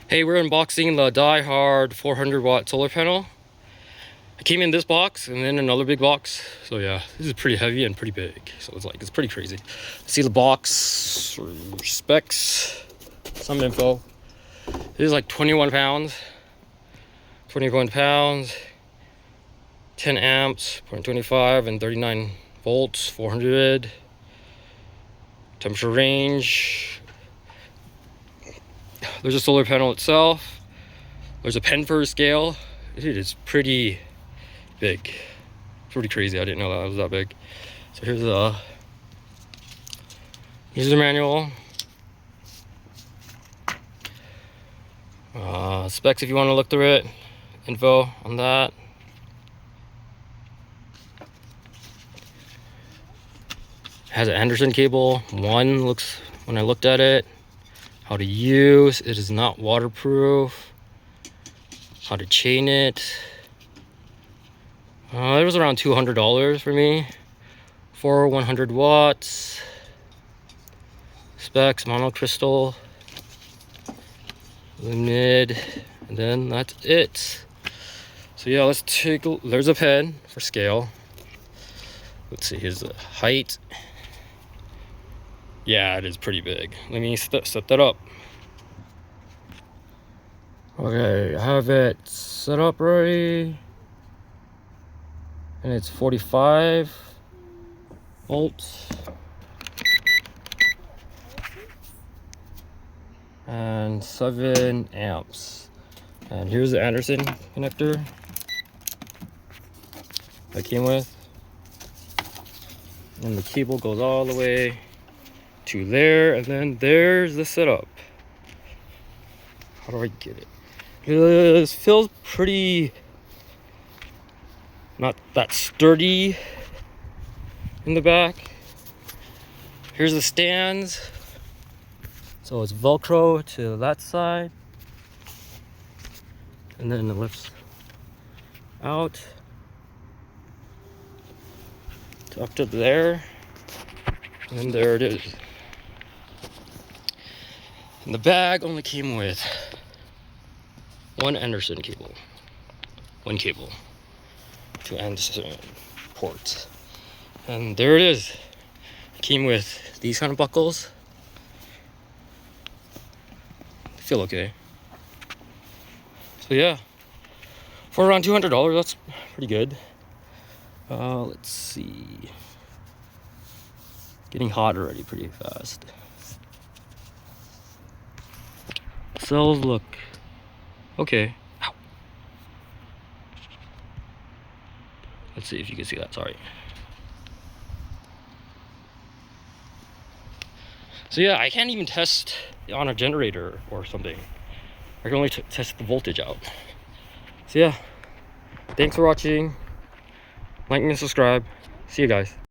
Hey, we're unboxing the DieHard 400 watt solar panel. It came in this box and then another big box. So yeah, this is pretty heavy and pretty big. So it's pretty crazy. See the box, specs, some info. It is like 21 pounds. 21 pounds, 10 amps, 0.25 and 39 volts, 400. Temperature range. There's a solar panel itself. There's a pen for a scale. It is pretty big. It's pretty crazy. I didn't know that it was that big. So here's the user manual. Specs if you want to look through it. Info on that. Has an Anderson cable. One looks, when I looked at it, how to use. It is not waterproof. How to chain it. It was around $200 for me for 100 watts. Specs, monocrystal, limited, and then that's it. So yeah, let's take a, there's a pen for scale. Let's see, here's the height. Yeah, it is pretty big. Let me set that up. Okay, I have it set up right. And it's 45 volts. And 7 amps. And here's the Anderson connector I came with. And the cable goes all the way to there, and then there's the setup. How do I get it? This feels pretty not that sturdy in the back. Here's the stands. So it's Velcro to that side. And then it lifts out to up to there. And there it is. And the bag only came with one Anderson cable. One cable to Anderson port. And there it is. It came with these kind of buckles. They feel okay. So yeah, for around $200, that's pretty good. Let's see. Getting hot already pretty fast. Cells look okay. Ow. Let's see if you can see that. Sorry. So yeah, I can't even test on a generator or something. I can only test the voltage out. So yeah, thanks for watching. Like and subscribe. See you guys.